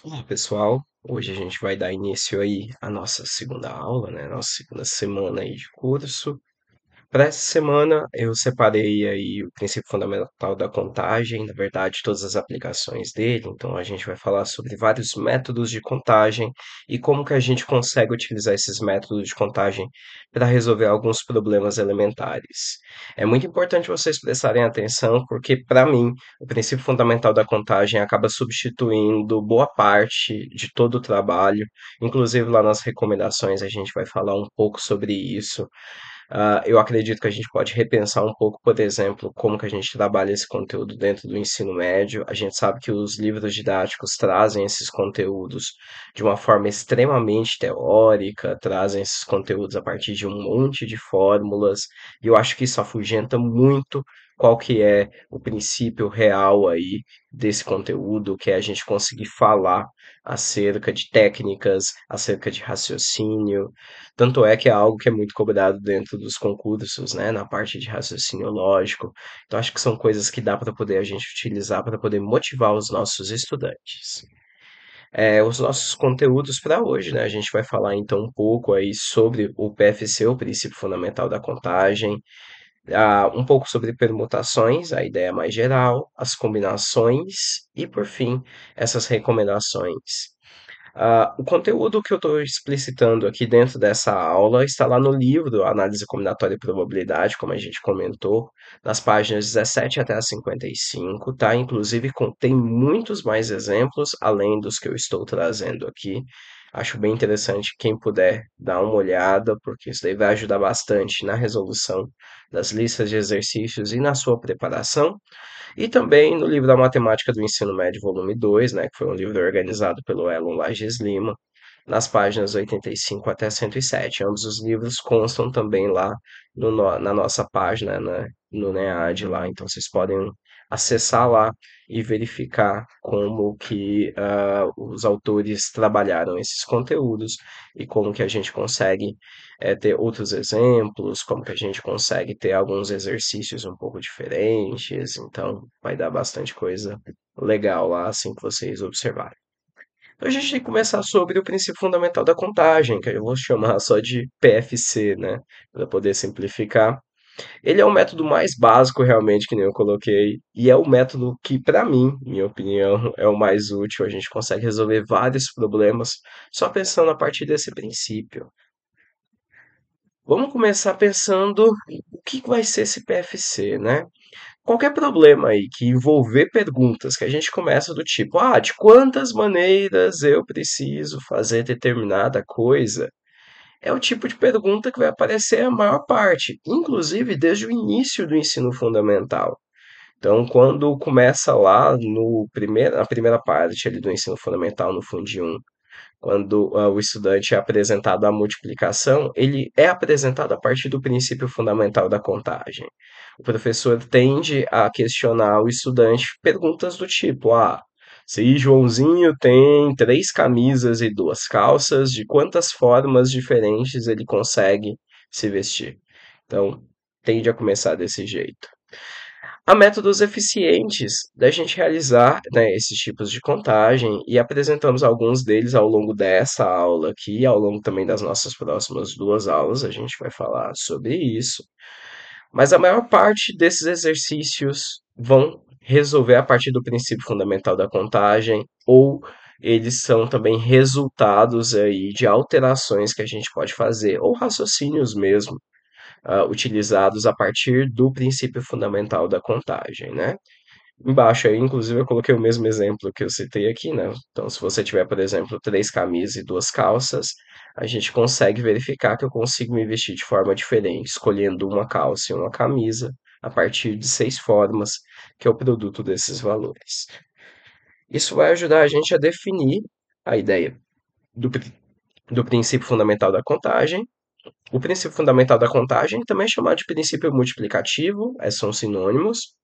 Olá, pessoal. Hoje a gente vai dar início aí à nossa segunda aula, né? Nossa segunda semana aí de curso. Para essa semana, eu separei aí o princípio fundamental da contagem, na verdade, todas as aplicações dele. Então, a gente vai falar sobre vários métodos de contagem e como que a gente consegue utilizar esses métodos de contagem para resolver alguns problemas elementares. É muito importante vocês prestarem atenção, porque, para mim, o princípio fundamental da contagem acaba substituindo boa parte de todo o trabalho. Inclusive, lá nas recomendações, a gente vai falar um pouco sobre isso. Eu acredito que a gente pode repensar um pouco, por exemplo, como que a gente trabalha esse conteúdo dentro do ensino médio. A gente sabe que os livros didáticos trazem esses conteúdos de uma forma extremamente teórica, trazem esses conteúdos a partir de um monte de fórmulas, e eu acho que isso afugenta muito qual que é o princípio real aí desse conteúdo, que é a gente conseguir falar acerca de técnicas, acerca de raciocínio. Tanto é que é algo que é muito cobrado dentro dos concursos, né, na parte de raciocínio lógico. Então, acho que são coisas que dá para poder a gente utilizar para poder motivar os nossos estudantes. Os nossos conteúdos para hoje, né? A gente vai falar então um pouco aí sobre o PFC, o princípio fundamental da contagem, um pouco sobre permutações, a ideia mais geral, as combinações e, por fim, essas recomendações. O conteúdo que eu estou explicitando aqui dentro dessa aula está lá no livro Análise Combinatória e Probabilidade, como a gente comentou, nas páginas 17 até as 55, tá? Inclusive contém muitos mais exemplos além dos que eu estou trazendo aqui. Acho bem interessante quem puder dar uma olhada, porque isso daí vai ajudar bastante na resolução das listas de exercícios e na sua preparação. E também no livro da Matemática do Ensino Médio, volume 2, né, que foi um livro organizado pelo Elon Lages Lima, nas páginas 85 até 107. Ambos os livros constam também lá na nossa página, né, no NEAD lá, então vocês podem acessar lá e verificar como que os autores trabalharam esses conteúdos e como que a gente consegue ter outros exemplos, como que a gente consegue ter alguns exercícios um pouco diferentes, então vai dar bastante coisa legal lá assim que vocês observarem. Então a gente tem que começar sobre o princípio fundamental da contagem, que eu vou chamar só de PFC, né, para poder simplificar. Ele é o método mais básico realmente que nem eu coloquei, e é o método que, para mim, minha opinião, é o mais útil. A gente consegue resolver vários problemas só pensando a partir desse princípio. Vamos começar pensando o que vai ser esse PFC, né? Qualquer problema aí que envolver perguntas que a gente começa do tipo, de quantas maneiras eu preciso fazer determinada coisa, é o tipo de pergunta que vai aparecer a maior parte, inclusive desde o início do ensino fundamental. Então, quando começa lá na primeira parte ali do ensino fundamental, no Fundi 1, quando o estudante é apresentado à multiplicação, ele é apresentado a partir do princípio fundamental da contagem. O professor tende a questionar o estudante perguntas do tipo: se Joãozinho tem três camisas e duas calças, de quantas formas diferentes ele consegue se vestir? Então, tende a começar desse jeito. Há métodos eficientes da gente realizar, né, esses tipos de contagem e apresentamos alguns deles ao longo dessa aula aqui, e ao longo também das nossas próximas duas aulas, a gente vai falar sobre isso. Mas a maior parte desses exercícios vão resolver a partir do princípio fundamental da contagem ou eles são também resultados aí de alterações que a gente pode fazer ou raciocínios mesmo utilizados a partir do princípio fundamental da contagem, né? Embaixo aí, inclusive, eu coloquei o mesmo exemplo que eu citei aqui, né? Então, se você tiver, por exemplo, três camisas e duas calças, a gente consegue verificar que eu consigo me vestir de forma diferente, escolhendo uma calça e uma camisa a partir de seis formas, que é o produto desses valores. Isso vai ajudar a gente a definir a ideia do, do princípio fundamental da contagem. O princípio fundamental da contagem também é chamado de princípio multiplicativo, são sinônimos.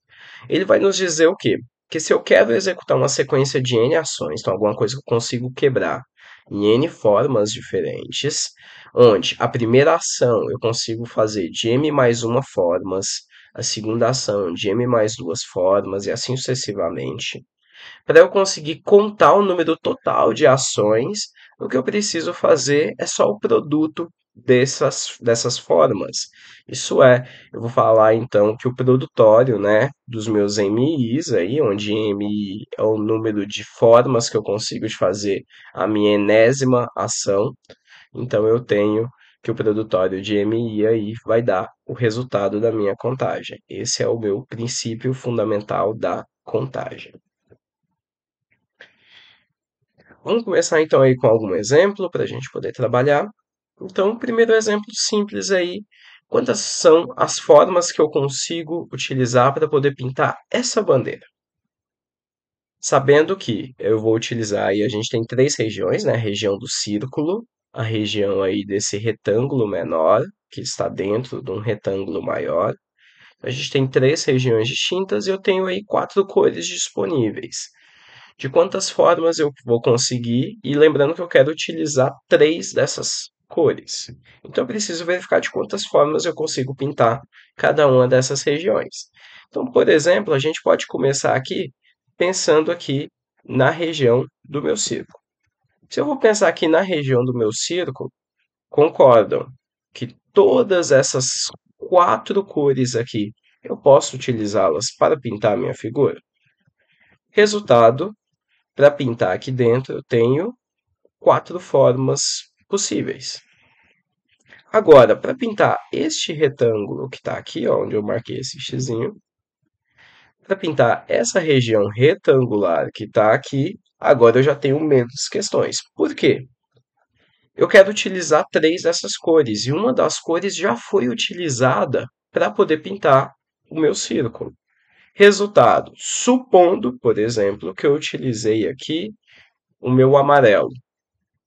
Ele vai nos dizer o quê? Que se eu quero executar uma sequência de N ações, então alguma coisa que eu consigo quebrar em N formas diferentes, onde a primeira ação eu consigo fazer de M mais uma formas, a segunda ação de M mais duas formas e assim sucessivamente. Para eu conseguir contar o número total de ações, o que eu preciso fazer é só o produto dessas formas. Isso é, eu vou falar então que o produtório, né, dos meus MIs aí, onde MI é o número de formas que eu consigo de fazer a minha enésima ação, então eu tenho que o produtório de MI aí vai dar o resultado da minha contagem. Esse é o meu princípio fundamental da contagem. Vamos começar então aí com algum exemplo para a gente poder trabalhar. Então, o primeiro exemplo simples aí, quantas são as formas que eu consigo utilizar para poder pintar essa bandeira? Sabendo que eu vou utilizar aí, a gente tem três regiões, né? A região do círculo, a região aí desse retângulo menor, que está dentro de um retângulo maior. A gente tem três regiões distintas e eu tenho aí quatro cores disponíveis. De quantas formas eu vou conseguir, e lembrando que eu quero utilizar três dessas cores. Então eu preciso verificar de quantas formas eu consigo pintar cada uma dessas regiões. Então, por exemplo, a gente pode começar aqui pensando aqui na região do meu círculo. Se eu vou pensar aqui na região do meu círculo, concordam que todas essas quatro cores aqui eu posso utilizá-las para pintar a minha figura? Resultado, para pintar aqui dentro, eu tenho quatro formas possíveis. Agora, para pintar este retângulo que está aqui, ó, onde eu marquei esse xizinho, para pintar essa região retangular que está aqui, agora eu já tenho menos questões. Por quê? Eu quero utilizar três dessas cores, e uma das cores já foi utilizada para poder pintar o meu círculo. Resultado, supondo, por exemplo, que eu utilizei aqui o meu amarelo.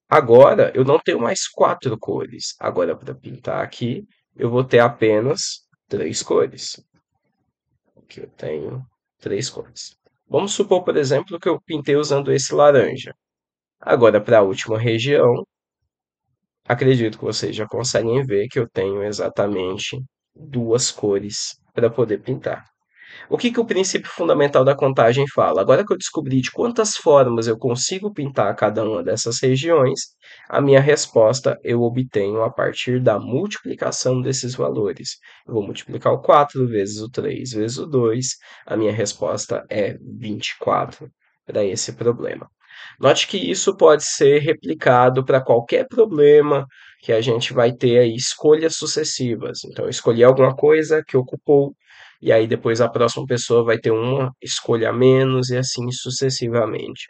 Agora eu não tenho mais quatro cores. Agora, para pintar aqui, eu vou ter apenas três cores. Aqui eu tenho três cores. Vamos supor, por exemplo, que eu pintei usando esse laranja. Agora, para a última região, acredito que vocês já conseguem ver que eu tenho exatamente duas cores para poder pintar. O que o princípio fundamental da contagem fala? Agora que eu descobri de quantas formas eu consigo pintar cada uma dessas regiões, a minha resposta eu obtenho a partir da multiplicação desses valores. Eu vou multiplicar o 4 vezes o 3 vezes o 2, a minha resposta é 24 para esse problema. Note que isso pode ser replicado para qualquer problema que a gente vai ter aí escolhas sucessivas. Então, eu escolhi alguma coisa que ocupou, e aí depois a próxima pessoa vai ter uma escolha a menos, e assim sucessivamente.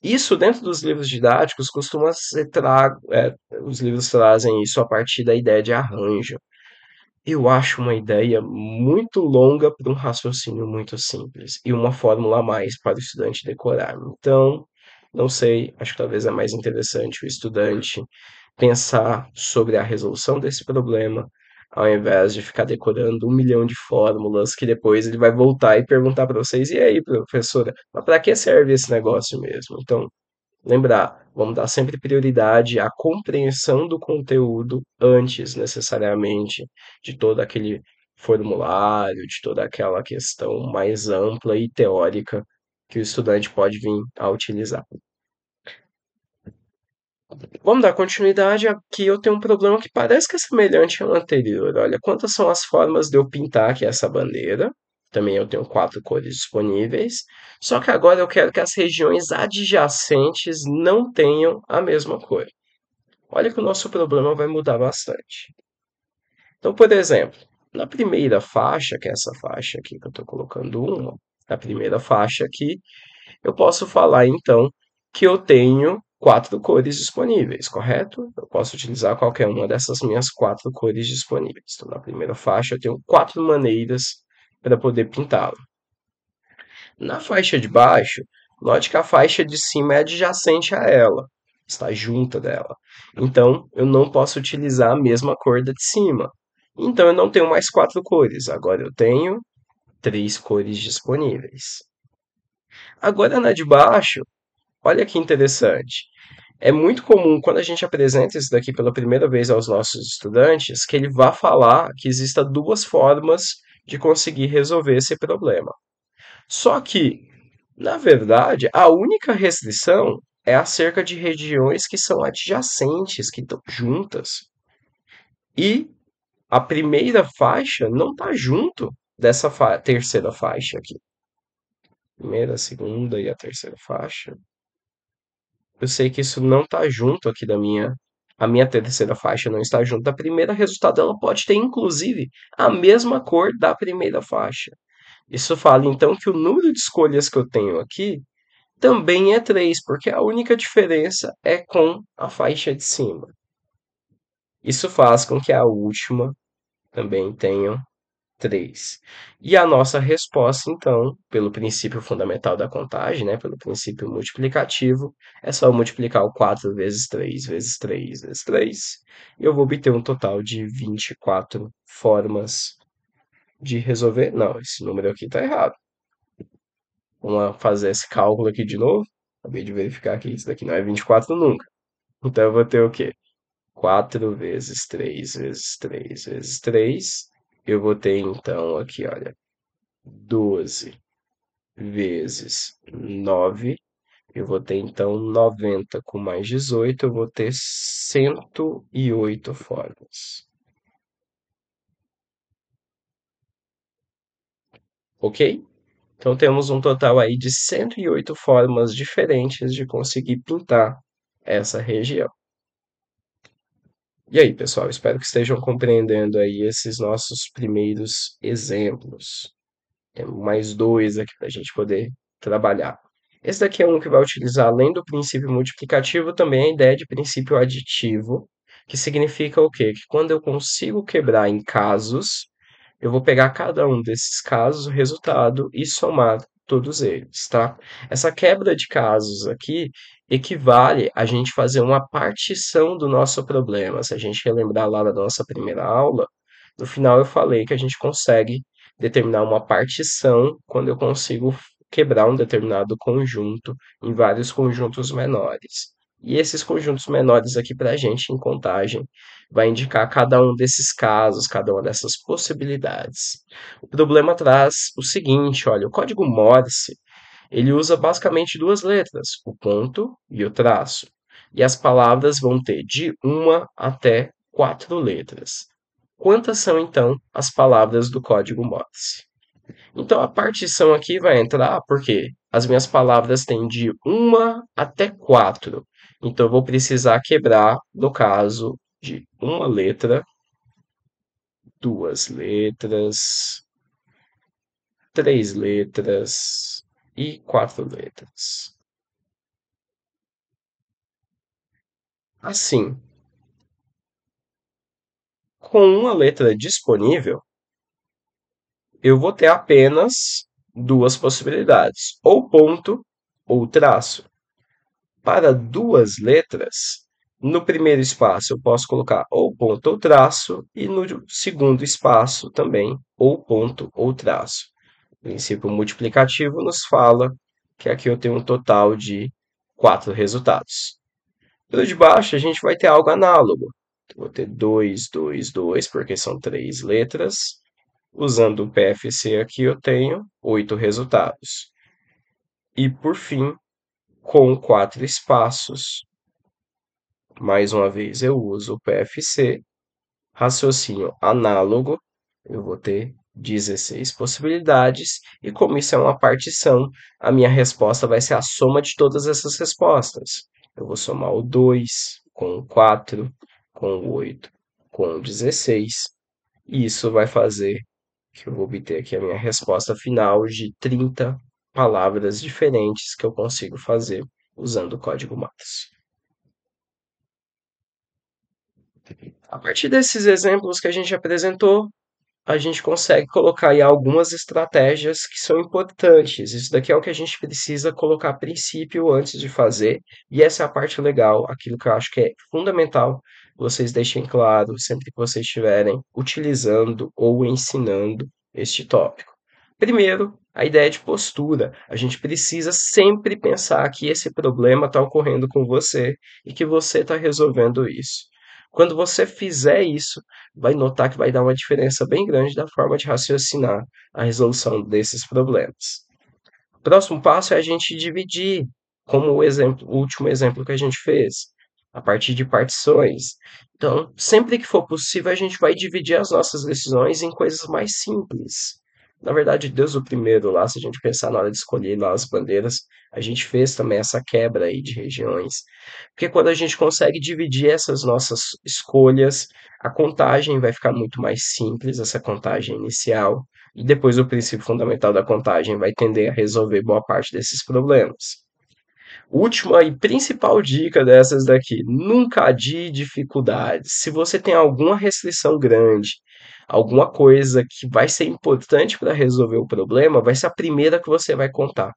Isso dentro dos livros didáticos costuma ser os livros trazem isso a partir da ideia de arranjo. Eu acho uma ideia muito longa para um raciocínio muito simples e uma fórmula a mais para o estudante decorar. Então, não sei, acho que talvez é mais interessante o estudante pensar sobre a resolução desse problema, ao invés de ficar decorando um milhão de fórmulas que depois ele vai voltar e perguntar para vocês: e aí, professora, mas para que serve esse negócio mesmo? Então, lembrar, vamos dar sempre prioridade à compreensão do conteúdo antes, necessariamente, de todo aquele formulário, de toda aquela questão mais ampla e teórica que o estudante pode vir a utilizar. Vamos dar continuidade. Aqui eu tenho um problema que parece que é semelhante ao anterior. Olha, quantas são as formas de eu pintar aqui essa bandeira? Também eu tenho quatro cores disponíveis. Só que agora eu quero que as regiões adjacentes não tenham a mesma cor. Olha que o nosso problema vai mudar bastante. Então, por exemplo, na primeira faixa, que é essa faixa aqui que eu estou colocando uma, na primeira faixa aqui, eu posso falar então que eu tenho quatro cores disponíveis, correto? Eu posso utilizar qualquer uma dessas minhas quatro cores disponíveis. Então, na primeira faixa, eu tenho quatro maneiras para poder pintá-la. Na faixa de baixo, note que a faixa de cima é adjacente a ela, está junta dela. Então, eu não posso utilizar a mesma cor da de cima. Então, eu não tenho mais quatro cores, agora eu tenho três cores disponíveis. Agora, na de baixo, olha que interessante. É muito comum, quando a gente apresenta isso daqui pela primeira vez aos nossos estudantes, que ele vá falar que existam duas formas de conseguir resolver esse problema. Só que Na verdade, a única restrição é acerca de regiões que são adjacentes, que estão juntas. E a primeira faixa não está junto dessa terceira faixa aqui. Primeira, segunda e a terceira faixa. Eu sei que isso não está junto aqui da minha. A minha terceira faixa não está junto da primeira. Resultado, ela pode ter, inclusive, a mesma cor da primeira faixa. Isso fala, então, que o número de escolhas que eu tenho aqui também é 3, porque a única diferença é com a faixa de cima. Isso faz com que a última também tenha 3. E a nossa resposta, então, pelo princípio fundamental da contagem, né, pelo princípio multiplicativo, é só multiplicar o 4 vezes 3 vezes 3 vezes 3, e eu vou obter um total de 24 formas de resolver. Não, esse número aqui está errado. Vamos fazer esse cálculo aqui de novo. Acabei de verificar que isso daqui não é 24 nunca. Então eu vou ter o quê? 4 vezes 3 vezes 3 vezes 3. Eu vou ter então aqui, olha, 12 vezes 9. Eu vou ter então 90 com mais 18. Eu vou ter 108 formas. Ok? Então temos um total aí de 108 formas diferentes de conseguir pintar essa região. E aí, pessoal, espero que estejam compreendendo aí esses nossos primeiros exemplos. Temos mais dois aqui para a gente poder trabalhar. Esse daqui é um que vai utilizar, além do princípio multiplicativo, também a ideia de princípio aditivo, que significa o quê? Que quando eu consigo quebrar em casos, eu vou pegar cada um desses casos, o resultado, e somar todos eles, tá? Essa quebra de casos aqui equivale a gente fazer uma partição do nosso problema. Se a gente relembrar lá da nossa primeira aula, no final eu falei que a gente consegue determinar uma partição quando eu consigo quebrar um determinado conjunto em vários conjuntos menores. E esses conjuntos menores aqui para a gente em contagem vai indicar cada um desses casos, cada uma dessas possibilidades. O problema traz o seguinte, olha, o código Morse, ele usa basicamente duas letras, o ponto e o traço. E as palavras vão ter de uma até 4 letras. Quantas são então as palavras do código Morse? Então a partição aqui vai entrar porque as minhas palavras têm de uma até 4. Então eu vou precisar quebrar, no caso, de uma letra, 2 letras, 3 letras e 4 letras. Assim, com uma letra disponível, eu vou ter apenas duas possibilidades, ou ponto ou traço. Para 2 letras, no primeiro espaço eu posso colocar ou ponto ou traço, e no segundo espaço também ou ponto ou traço. O princípio multiplicativo nos fala que aqui eu tenho um total de 4 resultados. Pelo de baixo, a gente vai ter algo análogo. Eu vou ter 2, 2, 2, porque são 3 letras. Usando o PFC aqui, eu tenho 8 resultados. E, por fim, com 4 espaços, mais uma vez eu uso o PFC, raciocínio análogo, eu vou ter 16 possibilidades, e como isso é uma partição, a minha resposta vai ser a soma de todas essas respostas. Eu vou somar o 2 com o 4, com o 8, com o 16, e isso vai fazer que eu vou obter aqui a minha resposta final de 30 palavras diferentes que eu consigo fazer usando o código Matos. A partir desses exemplos que a gente apresentou, a gente consegue colocar aí algumas estratégias que são importantes. Isso daqui é o que a gente precisa colocar a princípio antes de fazer, e essa é a parte legal, aquilo que eu acho que é fundamental vocês deixem claro sempre que vocês estiverem utilizando ou ensinando este tópico. Primeiro, a ideia de postura. A gente precisa sempre pensar que esse problema está ocorrendo com você e que você está resolvendo isso. Quando você fizer isso, vai notar que vai dar uma diferença bem grande da forma de raciocinar a resolução desses problemas. Próximo passo é a gente dividir, como o último exemplo que a gente fez, a partir de partições. Então, sempre que for possível, a gente vai dividir as nossas decisões em coisas mais simples. Na verdade, Deus o primeiro lá, se a gente pensar na hora de escolher lá as bandeiras, a gente fez também essa quebra aí de regiões. Porque quando a gente consegue dividir essas nossas escolhas, a contagem vai ficar muito mais simples, essa contagem inicial, e depois o princípio fundamental da contagem vai tender a resolver boa parte desses problemas. Última e principal dica dessas daqui: nunca adie dificuldades. Se você tem alguma restrição grande, alguma coisa que vai ser importante para resolver o problema, vai ser a primeira que você vai contar.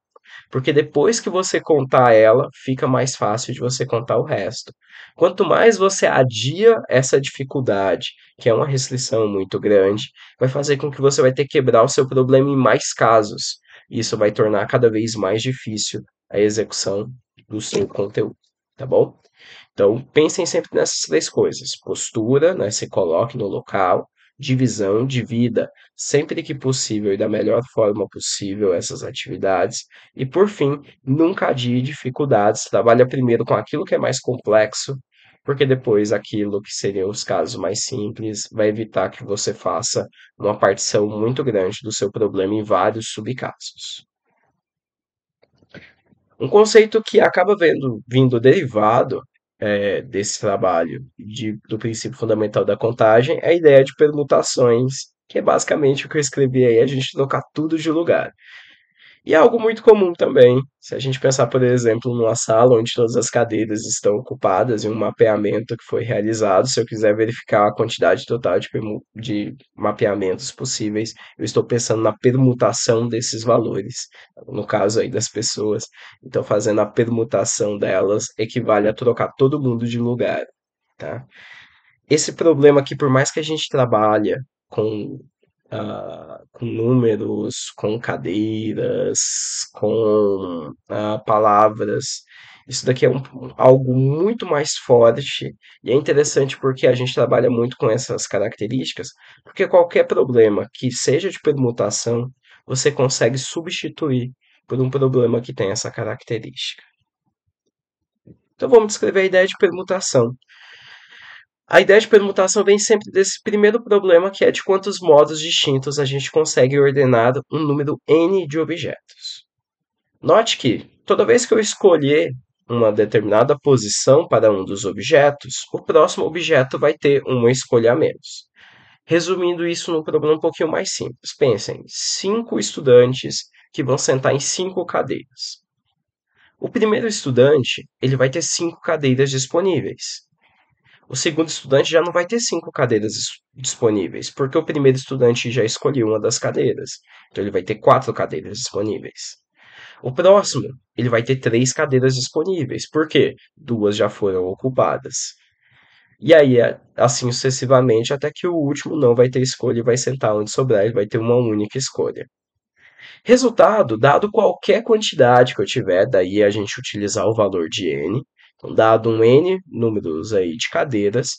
Porque depois que você contar ela, fica mais fácil de você contar o resto. Quanto mais você adia essa dificuldade, que é uma restrição muito grande, vai fazer com que você vai ter que quebrar o seu problema em mais casos. Isso vai tornar cada vez mais difícil a execução do seu conteúdo, tá bom? Então, pensem sempre nessas três coisas: postura, né, se coloque no local, divisão, divida sempre que possível e da melhor forma possível essas atividades, e por fim, nunca adie dificuldades, trabalha primeiro com aquilo que é mais complexo, porque depois aquilo que seriam os casos mais simples vai evitar que você faça uma partição muito grande do seu problema em vários subcasos. Um conceito que acaba vindo derivado desse trabalho do princípio fundamental da contagem é a ideia de permutações, que é basicamente o que eu escrevi aí, a gente trocar tudo de lugar. E é algo muito comum também, se a gente pensar, por exemplo, numa sala onde todas as cadeiras estão ocupadas e um mapeamento que foi realizado, se eu quiser verificar a quantidade total de mapeamentos possíveis, eu estou pensando na permutação desses valores, no caso aí das pessoas. Então, fazendo a permutação delas equivale a trocar todo mundo de lugar, tá? Esse problema aqui, por mais que a gente trabalhe com com números, com cadeiras, com palavras. Isso daqui é algo muito mais forte e é interessante porque a gente trabalha muito com essas características, porque qualquer problema que seja de permutação, você consegue substituir por um problema que tem essa característica. Então vamos descrever a ideia de permutação. A ideia de permutação vem sempre desse primeiro problema, que é de quantos modos distintos a gente consegue ordenar um número n de objetos. Note que, toda vez que eu escolher uma determinada posição para um dos objetos, o próximo objeto vai ter uma escolha a menos. Resumindo isso num problema um pouquinho mais simples. Pensem, 5 estudantes que vão sentar em 5 cadeiras. O primeiro estudante, ele vai ter 5 cadeiras disponíveis. O segundo estudante já não vai ter 5 cadeiras disponíveis, porque o primeiro estudante já escolheu uma das cadeiras. Então ele vai ter 4 cadeiras disponíveis. O próximo, ele vai ter 3 cadeiras disponíveis. Por quê? 2 já foram ocupadas. E aí, assim sucessivamente, até que o último não vai ter escolha e vai sentar onde sobrar, ele vai ter uma única escolha. Resultado, dado qualquer quantidade que eu tiver, daí a gente utilizar o valor de n, então, dado um n números aí de cadeiras,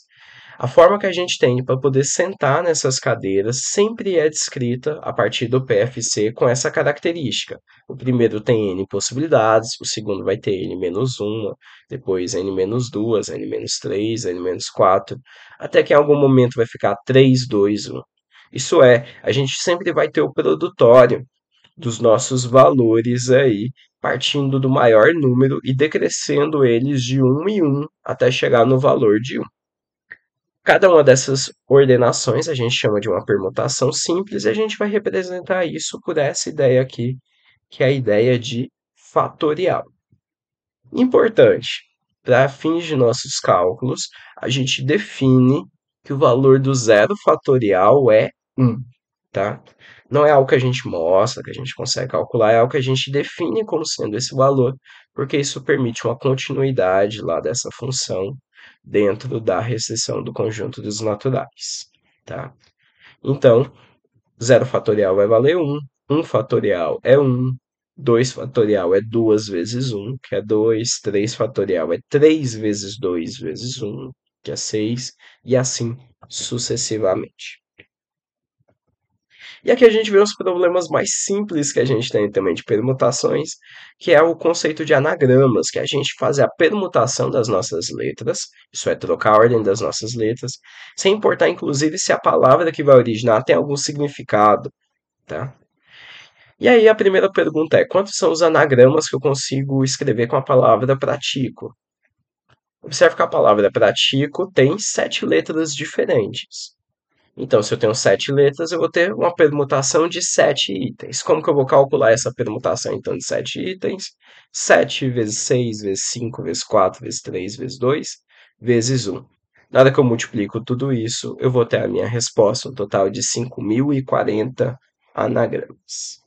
a forma que a gente tem para poder sentar nessas cadeiras sempre é descrita a partir do PFC com essa característica. O primeiro tem n possibilidades, o segundo vai ter n menos uma, depois n menos duas, n menos três, n menos quatro, até que em algum momento vai ficar 3, 2, 1. Isso é, a gente sempre vai ter o produtório dos nossos valores aí, partindo do maior número e decrescendo eles de um em um até chegar no valor de um. Cada uma dessas ordenações a gente chama de uma permutação simples e a gente vai representar isso por essa ideia aqui, que é a ideia de fatorial. Importante, para fins de nossos cálculos, a gente define que o valor do zero fatorial é 1, tá? Não é algo que a gente mostra, que a gente consegue calcular, é algo que a gente define como sendo esse valor, porque isso permite uma continuidade lá dessa função dentro da restrição do conjunto dos naturais, tá? Então, zero fatorial vai valer um fatorial é um, 2 fatorial é 2 vezes um, que é 2, 3 fatorial é 3 vezes 2 vezes um, que é 6, e assim sucessivamente. E aqui a gente vê os problemas mais simples que a gente tem também de permutações, que é o conceito de anagramas, que é a gente fazer a permutação das nossas letras, isso é, trocar a ordem das nossas letras, sem importar inclusive se a palavra que vai originar tem algum significado, tá? E aí a primeira pergunta é: quantos são os anagramas que eu consigo escrever com a palavra pratico? Observe que a palavra pratico tem 7 letras diferentes. Então, se eu tenho 7 letras, eu vou ter uma permutação de 7 itens. Como que eu vou calcular essa permutação, então, de 7 itens? 7 vezes 6 vezes 5 vezes 4 vezes 3 vezes 2 vezes 1. Na hora que eu multiplico tudo isso, eu vou ter a minha resposta, um total de 5.040 anagramas.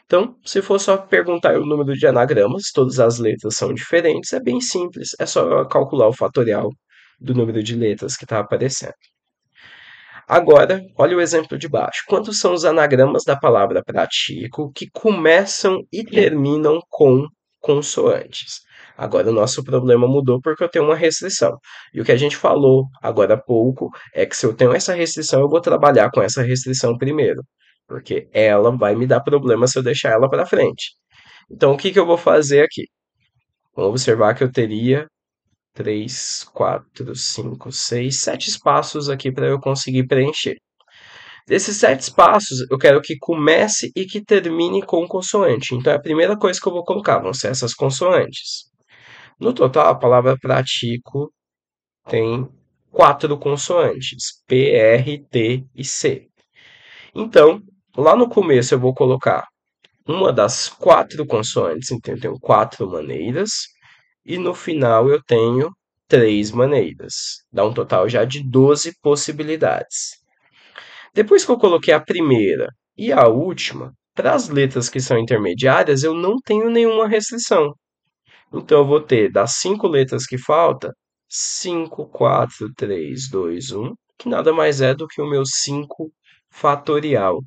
Então, se for só perguntar o número de anagramas, todas as letras são diferentes, é bem simples. É só eu calcular o fatorial do número de letras que está aparecendo. Agora, olha o exemplo de baixo. Quantos são os anagramas da palavra pratico que começam e terminam com consoantes? Agora o nosso problema mudou porque eu tenho uma restrição. E o que a gente falou agora há pouco é que se eu tenho essa restrição, eu vou trabalhar com essa restrição primeiro, porque ela vai me dar problema se eu deixar ela para frente. Então, o que que eu vou fazer aqui? Vamos observar que eu teria 3, 4, 5, 6, 7 espaços aqui para eu conseguir preencher. Desses 7 espaços, eu quero que comece e que termine com consoante. Então, a primeira coisa que eu vou colocar vão ser essas consoantes. No total, a palavra pratico tem 4 consoantes: P, R, T e C. Então, lá no começo eu vou colocar uma das 4 consoantes, então eu tenho 4 maneiras, e no final eu tenho 3 maneiras. Dá um total já de 12 possibilidades. Depois que eu coloquei a primeira e a última, para as letras que são intermediárias, eu não tenho nenhuma restrição. Então, eu vou ter das 5 letras que faltam, 5, 4, 3, 2, 1, que nada mais é do que o meu 5 fatorial.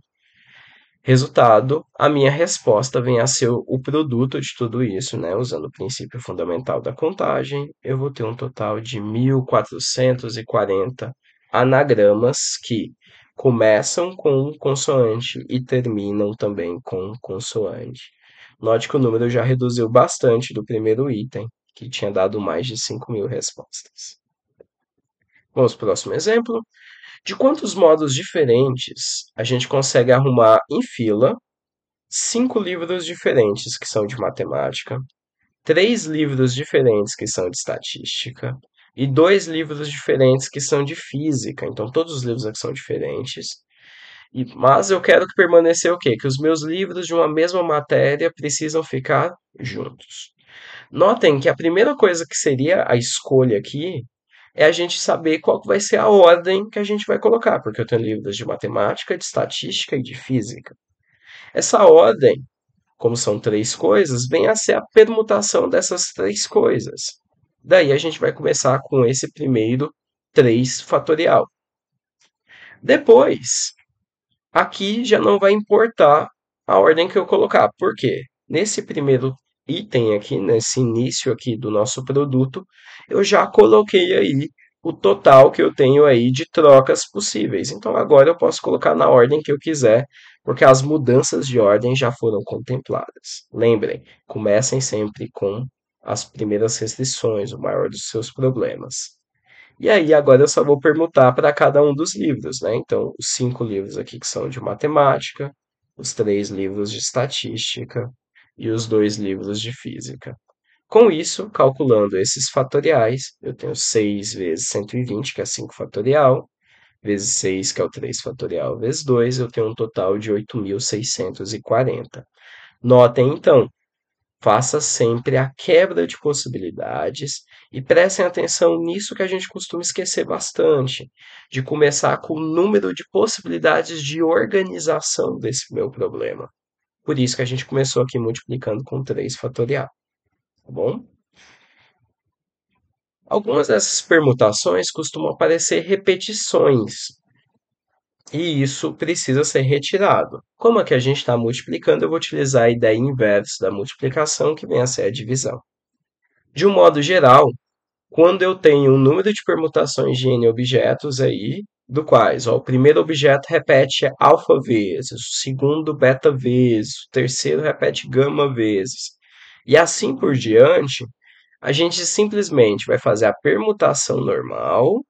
Resultado, a minha resposta vem a ser o produto de tudo isso, né? Usando o princípio fundamental da contagem, eu vou ter um total de 1.440 anagramas que começam com consoante e terminam também com consoante. Note que o número já reduziu bastante do primeiro item, que tinha dado mais de 5.000 respostas. Vamos para o próximo exemplo. De quantos modos diferentes a gente consegue arrumar em fila 5 livros diferentes que são de matemática, 3 livros diferentes que são de estatística e 2 livros diferentes que são de física? Então, todos os livros aqui são diferentes. Mas eu quero que permaneça o quê? Que os meus livros de uma mesma matéria precisam ficar juntos. Notem que a primeira coisa que seria a escolha aqui é a gente saber qual que vai ser a ordem que a gente vai colocar, porque eu tenho livros de matemática, de estatística e de física. Essa ordem, como são 3 coisas, vem a ser a permutação dessas 3 coisas. Daí a gente vai começar com esse primeiro 3 fatorial. Depois, aqui já não vai importar a ordem que eu colocar. Por quê? Nesse primeiro item aqui, nesse início aqui do nosso produto, eu já coloquei aí o total que eu tenho aí de trocas possíveis. Então agora eu posso colocar na ordem que eu quiser, porque as mudanças de ordem já foram contempladas. Lembrem, comecem sempre com as primeiras restrições, o maior dos seus problemas. E aí, agora eu só vou permutar para cada um dos livros, né? Então, os 5 livros aqui que são de matemática, os 3 livros de estatística e os 2 livros de física. Com isso, calculando esses fatoriais, eu tenho 6 vezes 120, que é 5 fatorial, vezes 6, que é o 3 fatorial, vezes 2, eu tenho um total de 8.640. Notem, então, faça sempre a quebra de possibilidades e prestem atenção nisso que a gente costuma esquecer bastante, de começar com o número de possibilidades de organização desse meu problema. Por isso que a gente começou aqui multiplicando com 3 fatorial, tá bom? Algumas dessas permutações costumam aparecer repetições, e isso precisa ser retirado. Como aqui a gente está multiplicando, eu vou utilizar a ideia inversa da multiplicação, que vem a ser a divisão. De um modo geral, quando eu tenho um número de permutações de n objetos aí, do quais, ó, o primeiro objeto repete alfa vezes, o segundo beta vezes, o terceiro repete gama vezes, e assim por diante, a gente simplesmente vai fazer a permutação normal,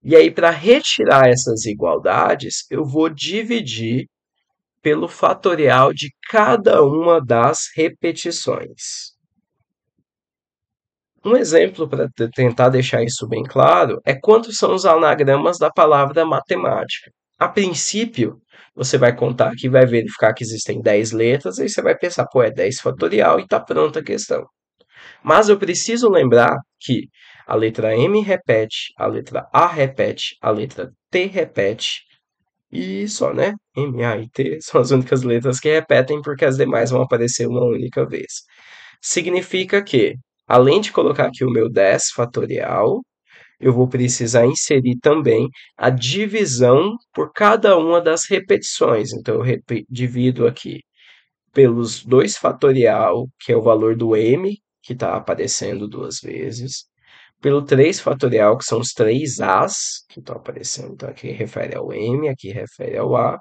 e aí para retirar essas igualdades, eu vou dividir pelo fatorial de cada uma das repetições. Um exemplo para tentar deixar isso bem claro é quantos são os anagramas da palavra matemática. A princípio, você vai contar aqui, vai verificar que existem 10 letras, aí você vai pensar, pô, é 10 fatorial e está pronta a questão. Mas eu preciso lembrar que a letra M repete, a letra A repete, a letra T repete, e só, né? M, A e T são as únicas letras que repetem, porque as demais vão aparecer uma única vez. Significa que, além de colocar aqui o meu 10 fatorial, eu vou precisar inserir também a divisão por cada uma das repetições. Então, eu divido aqui pelos 2 fatorial, que é o valor do m, que está aparecendo duas vezes, pelo 3 fatorial, que são os 3 a's que estão aparecendo. Então, aqui refere ao m, aqui refere ao a,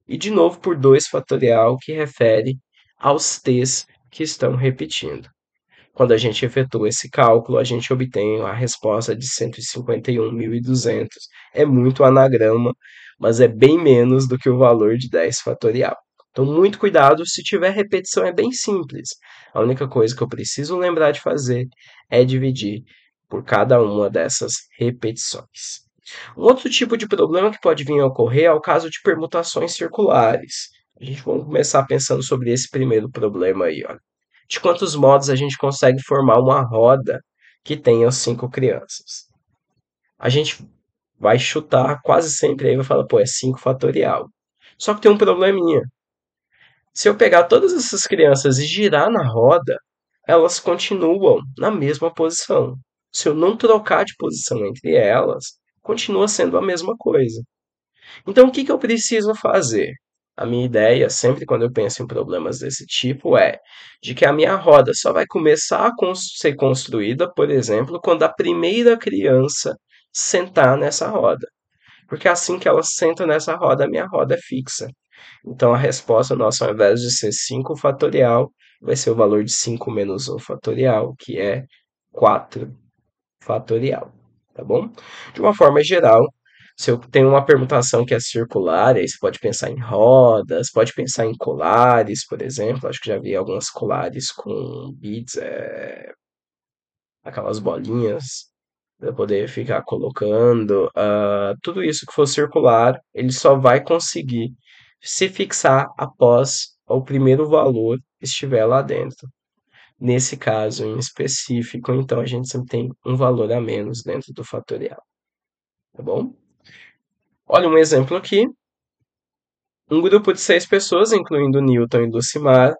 e de novo por 2 fatorial, que refere aos t's que estão repetindo. Quando a gente efetua esse cálculo, a gente obtém a resposta de 151.200. É muito anagrama, mas é bem menos do que o valor de 10 fatorial. Então, muito cuidado, se tiver repetição é bem simples. A única coisa que eu preciso lembrar de fazer é dividir por cada uma dessas repetições. Um outro tipo de problema que pode vir a ocorrer é o caso de permutações circulares. A gente vai começar pensando sobre esse primeiro problema aí, ó. De quantos modos a gente consegue formar uma roda que tenha 5 crianças? A gente vai chutar quase sempre aí e vai falar, pô, é 5 fatorial. Só que tem um probleminha. Se eu pegar todas essas crianças e girar na roda, elas continuam na mesma posição. Se eu não trocar de posição entre elas, continua sendo a mesma coisa. Então, o que eu preciso fazer? A minha ideia, sempre quando eu penso em problemas desse tipo, é de que a minha roda só vai começar a ser construída, por exemplo, quando a primeira criança sentar nessa roda. Porque assim que ela senta nessa roda, a minha roda é fixa. Então, a resposta nossa, ao invés de ser 5 fatorial, vai ser o valor de 5 menos 1 fatorial, que é 4 fatorial, tá bom? De uma forma geral, se eu tenho uma permutação que é circular, aí você pode pensar em rodas, pode pensar em colares, por exemplo. Acho que já vi algumas colares com beads, aquelas bolinhas para poder ficar colocando. Tudo isso que for circular, ele só vai conseguir se fixar após o primeiro valor estiver lá dentro. Nesse caso em específico, então a gente sempre tem um valor a menos dentro do fatorial, tá bom? Olha um exemplo aqui. Um grupo de 6 pessoas, incluindo Newton e Lucimar,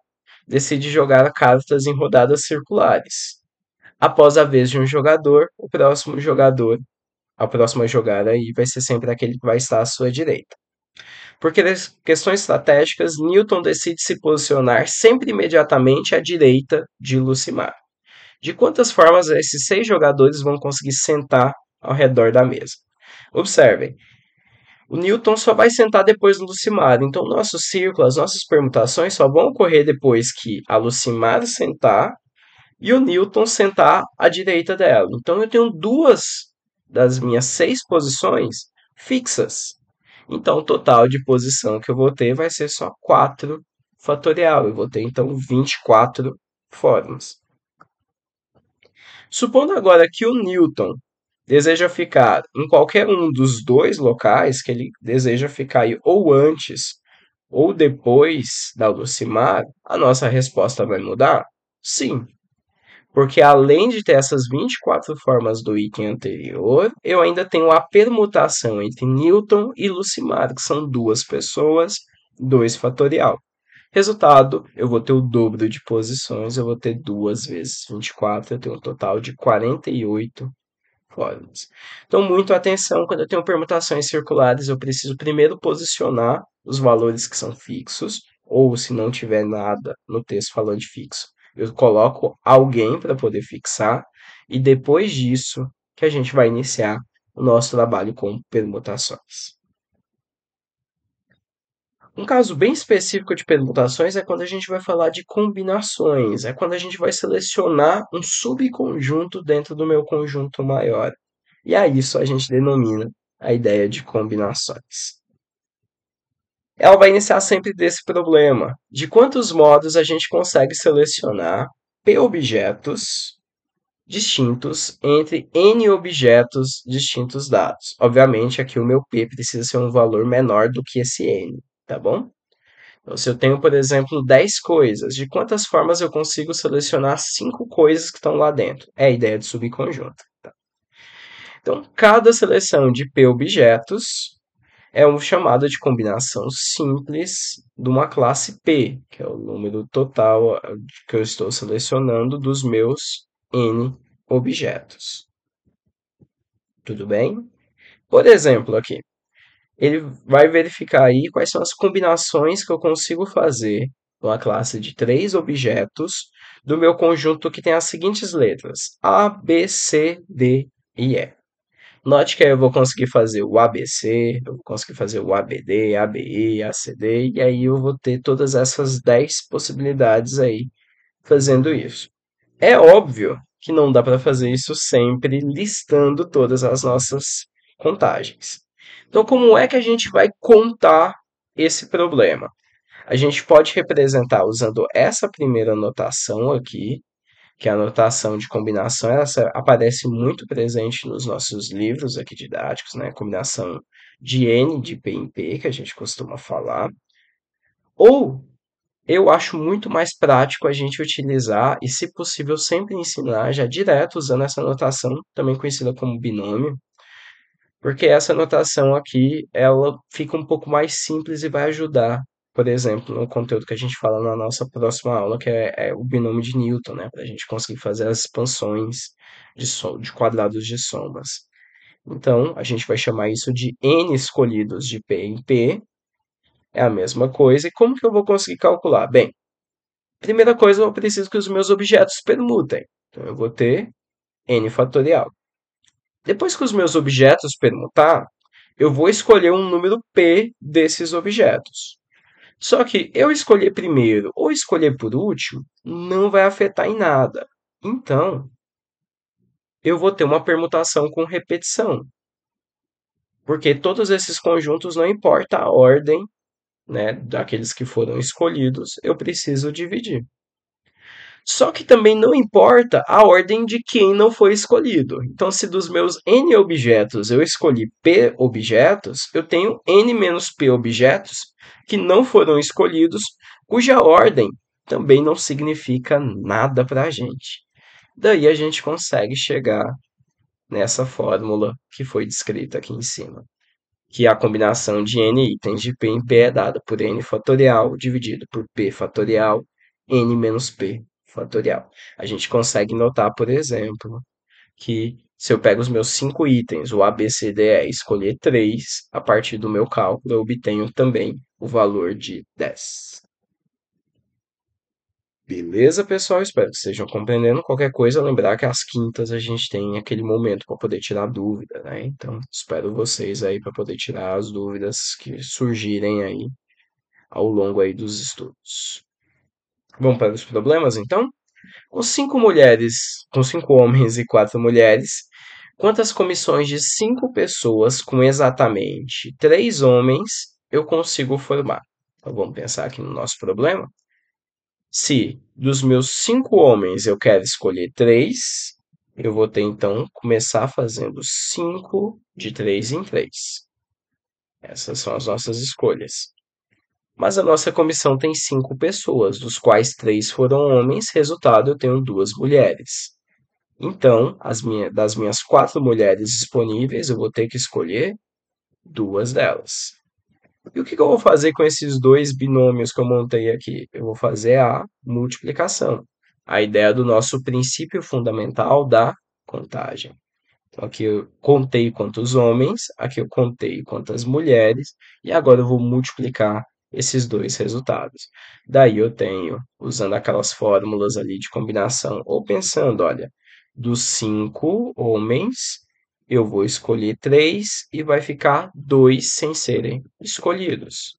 decide jogar cartas em rodadas circulares. Após a vez de um jogador, a próxima a jogar aí vai ser sempre aquele que vai estar à sua direita. Por questões estratégicas, Newton decide se posicionar sempre imediatamente à direita de Lucimar. De quantas formas esses 6 jogadores vão conseguir sentar ao redor da mesa? Observem, o Newton só vai sentar depois do Lucimar, então nosso círculo, as nossas permutações só vão ocorrer depois que a Lucimar sentar e o Newton sentar à direita dela. Então eu tenho duas das minhas 6 posições fixas. Então o total de posição que eu vou ter vai ser só 4 fatorial. Eu vou ter então 24 formas. Supondo agora que o Newton deseja ficar em qualquer um dos dois locais, que ele deseja ficar aí ou antes ou depois da Lucimar, a nossa resposta vai mudar? Sim, porque além de ter essas 24 formas do item anterior, eu ainda tenho a permutação entre Newton e Lucimar, que são duas pessoas, 2 fatorial. Resultado, eu vou ter o dobro de posições, eu vou ter 2 vezes 24, eu tenho um total de 48 formas. Então, muito atenção, quando eu tenho permutações circulares, eu preciso primeiro posicionar os valores que são fixos, ou se não tiver nada no texto falando de fixo, eu coloco alguém para poder fixar, e depois disso que a gente vai iniciar o nosso trabalho com permutações. Um caso bem específico de permutações é quando a gente vai falar de combinações, é quando a gente vai selecionar um subconjunto dentro do meu conjunto maior. E a isso a gente denomina a ideia de combinações. Ela vai iniciar sempre desse problema: de quantos modos a gente consegue selecionar p objetos distintos entre n objetos distintos dados. Obviamente, aqui o meu p precisa ser um valor menor do que esse n, tá bom? Então, se eu tenho, por exemplo, 10 coisas, de quantas formas eu consigo selecionar 5 coisas que estão lá dentro? É a ideia de subconjunto. Tá? Então, cada seleção de p objetos é um chamado de combinação simples de uma classe P, que é o número total que eu estou selecionando dos meus N objetos. Tudo bem? Por exemplo, aqui, ele vai verificar aí quais são as combinações que eu consigo fazer numa classe de 3 objetos do meu conjunto que tem as seguintes letras: A, B, C, D e E. Note que aí eu vou conseguir fazer o ABC, eu vou conseguir fazer o ABD, ABE, ACD, e aí eu vou ter todas essas 10 possibilidades aí fazendo isso. É óbvio que não dá para fazer isso sempre listando todas as nossas contagens. Então, como é que a gente vai contar esse problema? A gente pode representar usando essa primeira notação aqui, que é a notação de combinação, essa aparece muito presente nos nossos livros aqui didáticos, né? Combinação de N de P em P, que a gente costuma falar. Ou eu acho muito mais prático a gente utilizar e, se possível, sempre ensinar já direto usando essa notação, também conhecida como binômio, porque essa notação aqui, ela fica um pouco mais simples e vai ajudar, por exemplo, no conteúdo que a gente fala na nossa próxima aula, que é o binômio de Newton, né? Para a gente conseguir fazer as expansões de quadrados de somas. Então, a gente vai chamar isso de n escolhidos de P em P, é a mesma coisa. E como que eu vou conseguir calcular? Bem, primeira coisa, eu preciso que os meus objetos permutem. Então, eu vou ter n fatorial. Depois que os meus objetos permutar, eu vou escolher um número p desses objetos. Só que eu escolher primeiro ou escolher por último não vai afetar em nada. Então, eu vou ter uma permutação com repetição, porque todos esses conjuntos, não importa a ordem, né, daqueles que foram escolhidos, eu preciso dividir. Só que também não importa a ordem de quem não foi escolhido. Então, se dos meus n objetos eu escolhi p objetos, eu tenho n menos p objetos que não foram escolhidos, cuja ordem também não significa nada para a gente. Daí a gente consegue chegar nessa fórmula que foi descrita aqui em cima, que a combinação de n itens de p em p é dada por n fatorial dividido por p fatorial n menos p fatorial. A gente consegue notar, por exemplo, que se eu pego os meus 5 itens, o A, B, C, D, E, e escolher 3, a partir do meu cálculo eu obtenho também o valor de 10. Beleza, pessoal? Espero que estejam compreendendo. Qualquer coisa, lembrar que às quintas a gente tem aquele momento para poder tirar dúvida, né? Então, espero vocês aí para poder tirar as dúvidas que surgirem aí ao longo aí dos estudos. Vamos para os problemas, então? Com 5 homens e 4 mulheres, quantas comissões de 5 pessoas com exatamente 3 homens eu consigo formar? Então, vamos pensar aqui no nosso problema. Se dos meus 5 homens eu quero escolher 3, eu vou ter então começar fazendo 5 de 3 em 3. Essas são as nossas escolhas. Mas a nossa comissão tem 5 pessoas, dos quais 3 foram homens, resultado, eu tenho 2 mulheres. Então, das minhas 4 mulheres disponíveis, eu vou ter que escolher 2 delas. E o que eu vou fazer com esses 2 binômios que eu montei aqui? Eu vou fazer a multiplicação. A ideia do nosso princípio fundamental da contagem. Então, aqui eu contei quantos homens, aqui eu contei quantas mulheres, e agora eu vou multiplicar esses dois resultados. Daí eu tenho, usando aquelas fórmulas ali de combinação, ou pensando, olha, dos 5 homens, eu vou escolher 3 e vai ficar 2 sem serem escolhidos.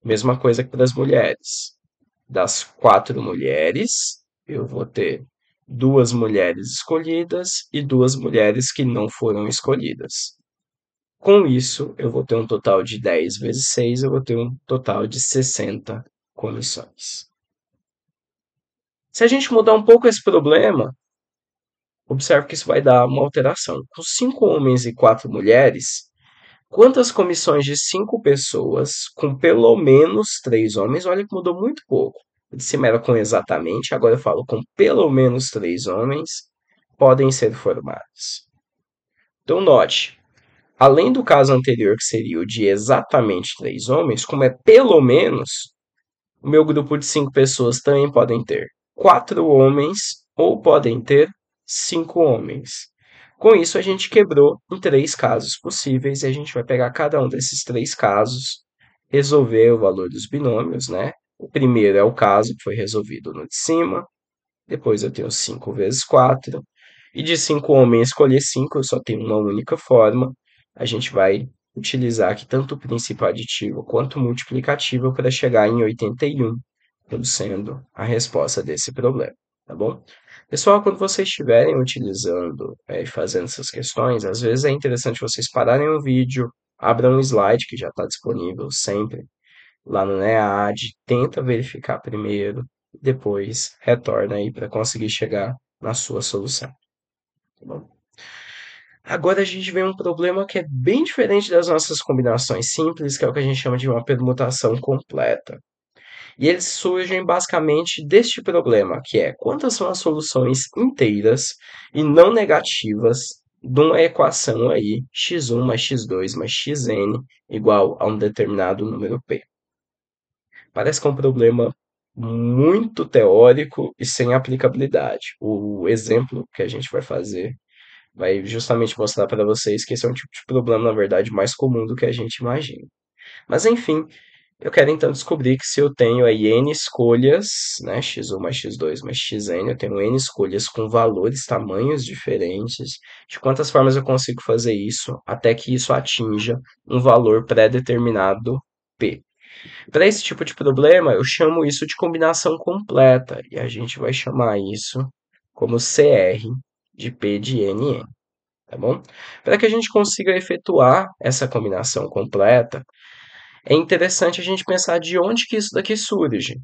Mesma coisa que para as mulheres. Das 4 mulheres, eu vou ter 2 mulheres escolhidas e 2 mulheres que não foram escolhidas. Com isso, eu vou ter um total de 10 vezes 6, eu vou ter um total de 60 comissões. Se a gente mudar um pouco esse problema, observe que isso vai dar uma alteração. Com 5 homens e 4 mulheres, quantas comissões de 5 pessoas, com pelo menos 3 homens, olha que mudou muito pouco. De cima era com exatamente, agora eu falo com pelo menos 3 homens, podem ser formadas. Então, note, além do caso anterior, que seria o de exatamente 3 homens, como é pelo menos, o meu grupo de 5 pessoas também podem ter 4 homens ou podem ter 5 homens. Com isso, a gente quebrou em 3 casos possíveis e a gente vai pegar cada um desses 3 casos, resolver o valor dos binômios, né? O primeiro é o caso que foi resolvido no de cima, depois eu tenho 5 vezes 4, e de 5 homens escolher 5, eu só tenho uma única forma. A gente vai utilizar aqui tanto o princípio aditivo quanto o multiplicativo para chegar em 81, como sendo a resposta desse problema, tá bom? Pessoal, quando vocês estiverem utilizando e fazendo essas questões, às vezes é interessante vocês pararem o vídeo, abram um slide que já está disponível sempre lá no NEAD, tenta verificar primeiro, depois retorna aí para conseguir chegar na sua solução. Tá bom? Agora a gente vê um problema que é bem diferente das nossas combinações simples, que é o que a gente chama de uma permutação completa. E eles surgem basicamente deste problema, que é quantas são as soluções inteiras e não negativas de uma equação aí, x1 mais x2 mais xn igual a um determinado número p. Parece que é um problema muito teórico e sem aplicabilidade. O exemplo que a gente vai fazer vai justamente mostrar para vocês que esse é um tipo de problema, na verdade, mais comum do que a gente imagina. Mas enfim, eu quero então descobrir que se eu tenho aí n escolhas, né, x1 mais x2 mais xn, eu tenho n escolhas com valores, tamanhos diferentes, de quantas formas eu consigo fazer isso até que isso atinja um valor pré-determinado p. Para esse tipo de problema, eu chamo isso de combinação completa, e a gente vai chamar isso como CR de P de NN, tá bom? Para que a gente consiga efetuar essa combinação completa, é interessante a gente pensar de onde que isso daqui surge.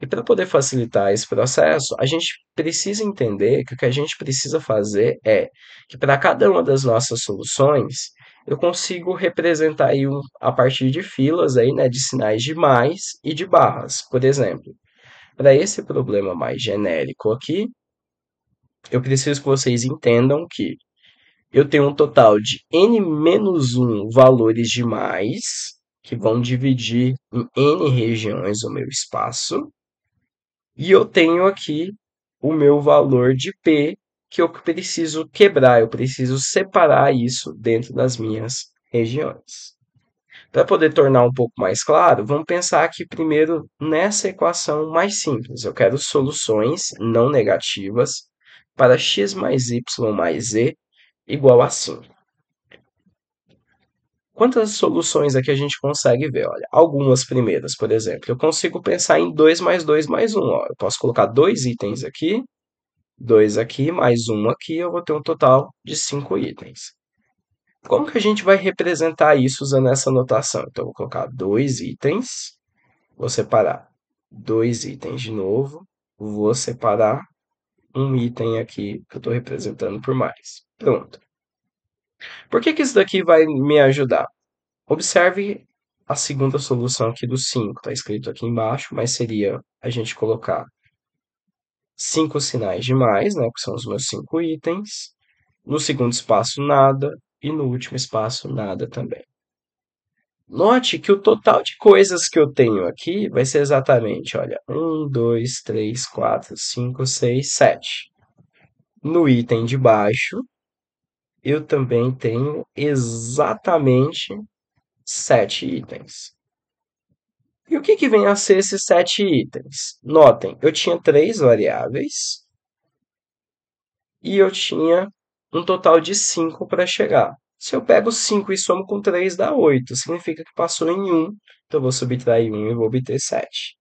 E para poder facilitar esse processo, a gente precisa entender que o que a gente precisa fazer é que para cada uma das nossas soluções, eu consigo representar aí a partir de filas aí, né, de sinais de mais e de barras. Por exemplo, para esse problema mais genérico aqui, eu preciso que vocês entendam que eu tenho um total de n-1 valores de mais, que vão dividir em n regiões o meu espaço, e eu tenho aqui o meu valor de P que eu preciso quebrar, eu preciso separar isso dentro das minhas regiões. Para poder tornar um pouco mais claro, vamos pensar aqui primeiro nessa equação mais simples. Eu quero soluções não negativas para x mais y mais z igual a 5. Quantas soluções aqui a gente consegue ver? Olha, algumas primeiras, por exemplo, eu consigo pensar em 2 mais 2 mais 1. Ó. Eu posso colocar dois itens aqui, 2 aqui, mais um aqui, eu vou ter um total de 5 itens. Como que a gente vai representar isso usando essa notação? Então, eu vou colocar dois itens, vou separar dois itens de novo, vou separar um item aqui que eu estou representando por mais. Pronto. Por que que isso daqui vai me ajudar? Observe a segunda solução aqui do 5, está escrito aqui embaixo, mas seria a gente colocar 5 sinais de mais, né, que são os meus 5 itens, no segundo espaço nada e no último espaço nada também. Note que o total de coisas que eu tenho aqui vai ser exatamente, olha, 1, 2, 3, 4, 5, 6, 7. No item de baixo, eu também tenho exatamente 7 itens. E o que, que vem a ser esses 7 itens? Notem, eu tinha 3 variáveis e eu tinha um total de 5 para chegar. Se eu pego 5 e somo com 3 dá 8. Significa que passou em um. Então eu vou subtrair um e vou obter 7.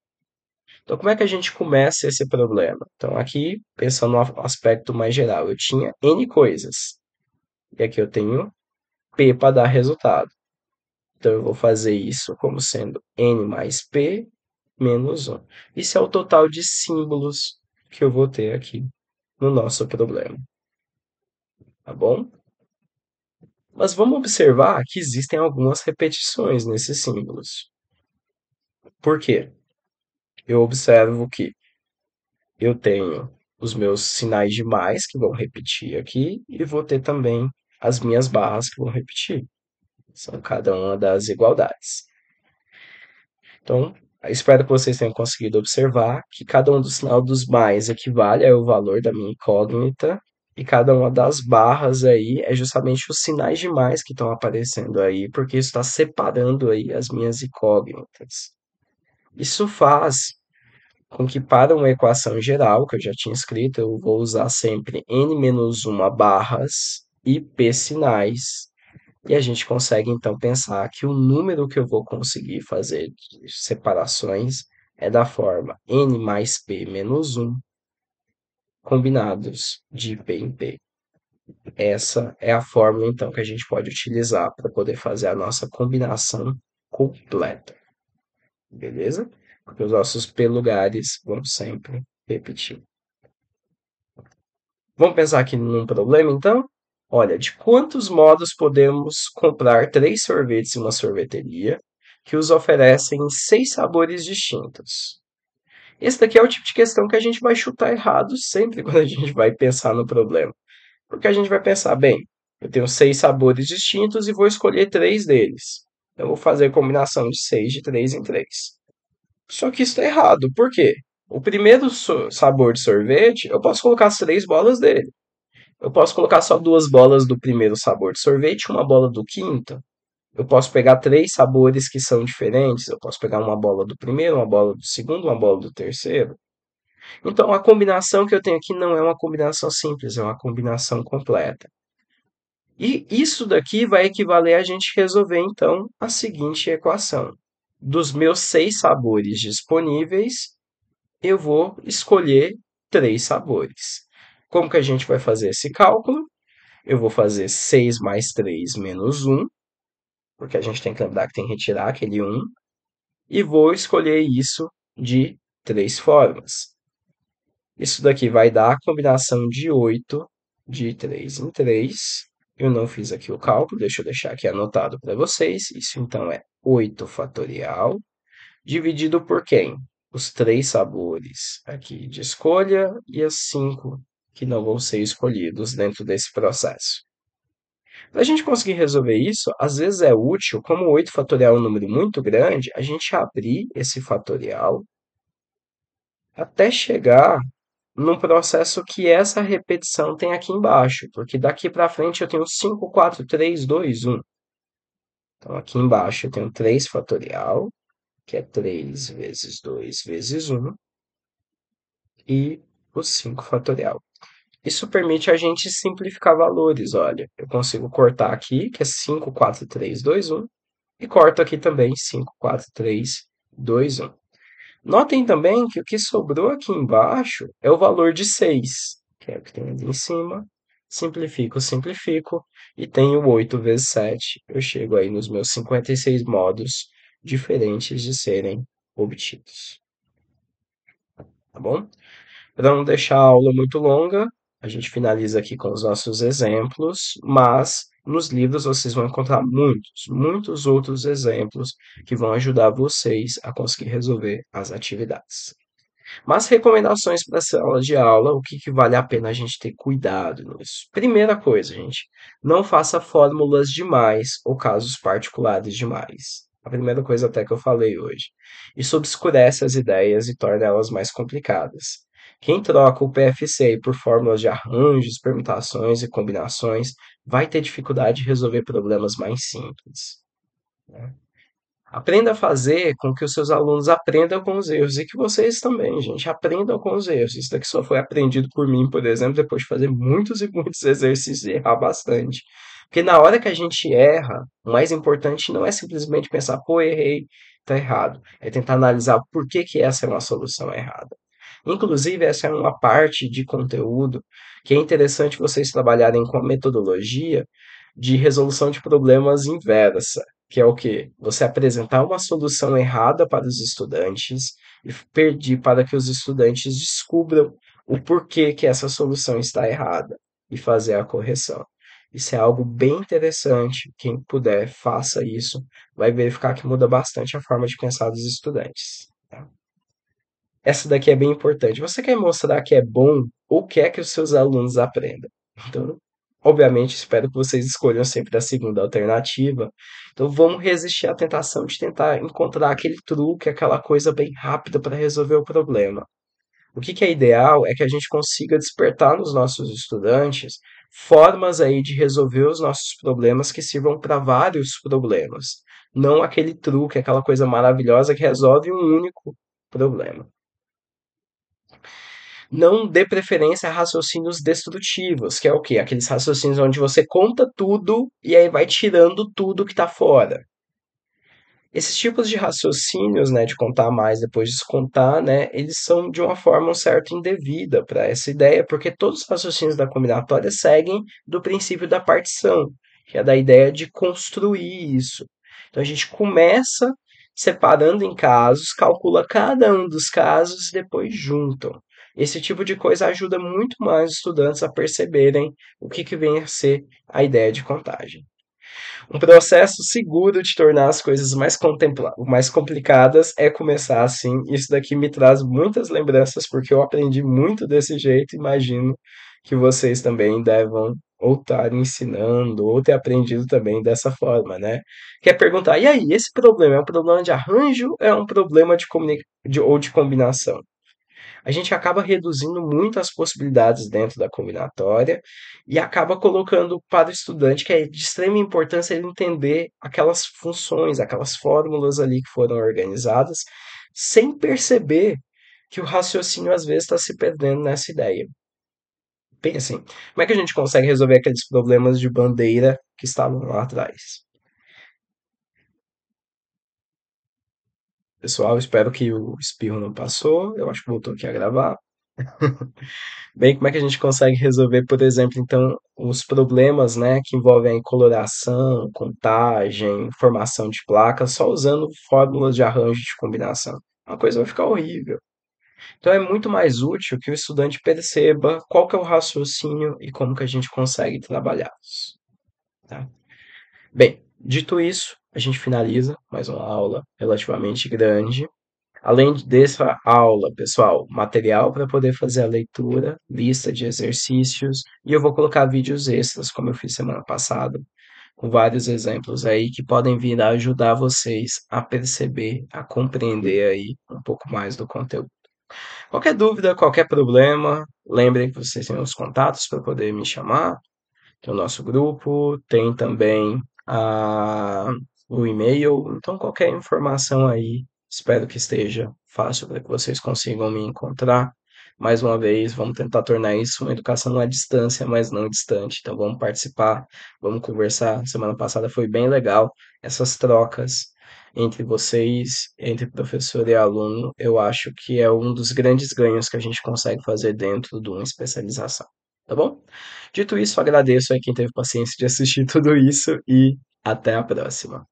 Então, como é que a gente começa esse problema? Então, aqui, pensando no aspecto mais geral, eu tinha N coisas. E aqui eu tenho P para dar resultado. Então, eu vou fazer isso como sendo N mais P menos 1. Isso é o total de símbolos que eu vou ter aqui no nosso problema. Tá bom? Mas vamos observar que existem algumas repetições nesses símbolos. Por quê? Eu observo que eu tenho os meus sinais de mais que vão repetir aqui e vou ter também as minhas barras que vão repetir. São cada uma das igualdades. Então, espero que vocês tenham conseguido observar que cada um dos sinais dos mais equivale ao valor da minha incógnita e cada uma das barras aí é justamente os sinais de mais que estão aparecendo aí, porque isso está separando aí as minhas incógnitas. Isso faz com que para uma equação geral, que eu já tinha escrito, eu vou usar sempre n-1 barras e p sinais, e a gente consegue então pensar que o número que eu vou conseguir fazer de separações é da forma n mais p menos 1 combinados de p em p. Essa é a fórmula então que a gente pode utilizar para poder fazer a nossa combinação completa. Beleza? Porque os nossos p lugares vão sempre repetir. Vamos pensar aqui num problema, então? Olha, de quantos modos podemos comprar 3 sorvetes em uma sorveteria que os oferecem em 6 sabores distintos? Esse daqui é o tipo de questão que a gente vai chutar errado sempre quando a gente vai pensar no problema. Porque a gente vai pensar, bem, eu tenho 6 sabores distintos e vou escolher 3 deles. Eu vou fazer a combinação de 6 de 3 em 3. Só que isso está errado. Por quê? O primeiro sabor de sorvete, eu posso colocar as 3 bolas dele. Eu posso colocar só 2 bolas do primeiro sabor de sorvete e uma bola do quinto. Eu posso pegar 3 sabores que são diferentes. Eu posso pegar uma bola do primeiro, uma bola do segundo, uma bola do terceiro. Então, a combinação que eu tenho aqui não é uma combinação simples, é uma combinação completa. E isso daqui vai equivaler a gente resolver, então, a seguinte equação. Dos meus 6 sabores disponíveis, eu vou escolher 3 sabores. Como que a gente vai fazer esse cálculo? Eu vou fazer 6 mais 3 menos 1, porque a gente tem que lembrar que tem que retirar aquele 1, e vou escolher isso de 3 formas. Isso daqui vai dar a combinação de 8 de 3 em 3. Eu não fiz aqui o cálculo, deixa eu deixar aqui anotado para vocês. Isso então é 8 fatorial dividido por quem? Os 3 sabores aqui de escolha e as 5 que não vão ser escolhidos dentro desse processo. Para a gente conseguir resolver isso, às vezes é útil, como o 8 fatorial é um número muito grande, a gente abrir esse fatorial até chegar num processo que essa repetição tem aqui embaixo, porque daqui para frente eu tenho 5, 4, 3, 2, 1. Então aqui embaixo eu tenho 3 fatorial, que é 3 vezes 2 vezes 1, e o 5 fatorial. Isso permite a gente simplificar valores, olha. Eu consigo cortar aqui, que é 5, 4, 3, 2, 1, e corto aqui também 5, 4, 3, 2, 1. Notem também que o que sobrou aqui embaixo é o valor de 6, que é o que tem ali em cima. Simplifico, simplifico, e tenho 8 vezes 7. Eu chego aí nos meus 56 modos diferentes de serem obtidos. Tá bom? Para não deixar a aula muito longa, a gente finaliza aqui com os nossos exemplos, mas nos livros vocês vão encontrar muitos, muitos outros exemplos que vão ajudar vocês a conseguir resolver as atividades. Mas recomendações para essa aula de aula, o que vale a pena a gente ter cuidado nisso? Primeira coisa, gente, não faça fórmulas demais ou casos particulares demais. A primeira coisa até que eu falei hoje. Isso obscurece as ideias e torna elas mais complicadas. Quem troca o PFC por fórmulas de arranjos, permutações e combinações vai ter dificuldade de resolver problemas mais simples, né? Aprenda a fazer com que os seus alunos aprendam com os erros e que vocês também, gente, aprendam com os erros. Isso daqui só foi aprendido por mim, por exemplo, depois de fazer muitos e muitos exercícios e errar bastante. Porque na hora que a gente erra, o mais importante não é simplesmente pensar, pô, errei, tá errado. É tentar analisar por que que essa é uma solução errada. Inclusive, essa é uma parte de conteúdo que é interessante vocês trabalharem com a metodologia de resolução de problemas inversa, que é o quê? Você apresentar uma solução errada para os estudantes e pedir para que os estudantes descubram o porquê que essa solução está errada e fazer a correção. Isso é algo bem interessante. Quem puder, faça isso. Vai verificar que muda bastante a forma de pensar dos estudantes. Tá? Essa daqui é bem importante. Você quer mostrar que é bom ou quer que os seus alunos aprendam? Então, obviamente, espero que vocês escolham sempre a segunda alternativa. Então, vamos resistir à tentação de tentar encontrar aquele truque, aquela coisa bem rápida para resolver o problema. O que é ideal é que a gente consiga despertar nos nossos estudantes formas aí de resolver os nossos problemas que sirvam para vários problemas, não aquele truque, aquela coisa maravilhosa que resolve um único problema. Não dê preferência a raciocínios destrutivos, que é o quê? Aqueles raciocínios onde você conta tudo e aí vai tirando tudo que está fora. Esses tipos de raciocínios, né, de contar mais depois de descontar, né, eles são de uma forma um certo indevida para essa ideia, porque todos os raciocínios da combinatória seguem do princípio da partição, que é da ideia de construir isso. Então a gente começa separando em casos, calcula cada um dos casos e depois juntam. Esse tipo de coisa ajuda muito mais os estudantes a perceberem o que vem a ser a ideia de contagem. Um processo seguro de tornar as coisas mais complicadas é começar assim. Isso daqui me traz muitas lembranças, porque eu aprendi muito desse jeito. Imagino que vocês também devam ou estar ensinando, ou ter aprendido também dessa forma, né? Quer perguntar, e aí, esse problema é um problema de arranjo ou é um problema ou de combinação? A gente acaba reduzindo muito as possibilidades dentro da combinatória e acaba colocando para o estudante que é de extrema importância ele entender aquelas funções, aquelas fórmulas ali que foram organizadas, sem perceber que o raciocínio às vezes está se perdendo nessa ideia. Pensem, como é que a gente consegue resolver aqueles problemas de bandeira que estavam lá atrás? Pessoal, espero que o espirro não passou. Eu acho que voltou aqui a gravar. Bem, como é que a gente consegue resolver, por exemplo, então, os problemas, né, que envolvem coloração, contagem, formação de placas, só usando fórmulas de arranjo de combinação? Uma coisa vai ficar horrível. Então é muito mais útil que o estudante perceba qual que é o raciocínio e como que a gente consegue trabalhá-los, tá? Bem, dito isso, a gente finaliza mais uma aula relativamente grande. Além dessa aula, pessoal, material para poder fazer a leitura, lista de exercícios, e eu vou colocar vídeos extras, como eu fiz semana passada, com vários exemplos aí que podem vir a ajudar vocês a perceber, a compreender aí um pouco mais do conteúdo. Qualquer dúvida, qualquer problema, lembrem que vocês têm os contatos para poder me chamar, tem o nosso grupo, tem também o e-mail. Então, qualquer informação aí, espero que esteja fácil para que vocês consigam me encontrar. Mais uma vez, vamos tentar tornar isso uma educação à distância, mas não distante. Então, vamos participar, vamos conversar. Semana passada foi bem legal essas trocas entre vocês, entre professor e aluno. Eu acho que é um dos grandes ganhos que a gente consegue fazer dentro de uma especialização. Tá bom? Dito isso, agradeço a quem teve paciência de assistir tudo isso e até a próxima.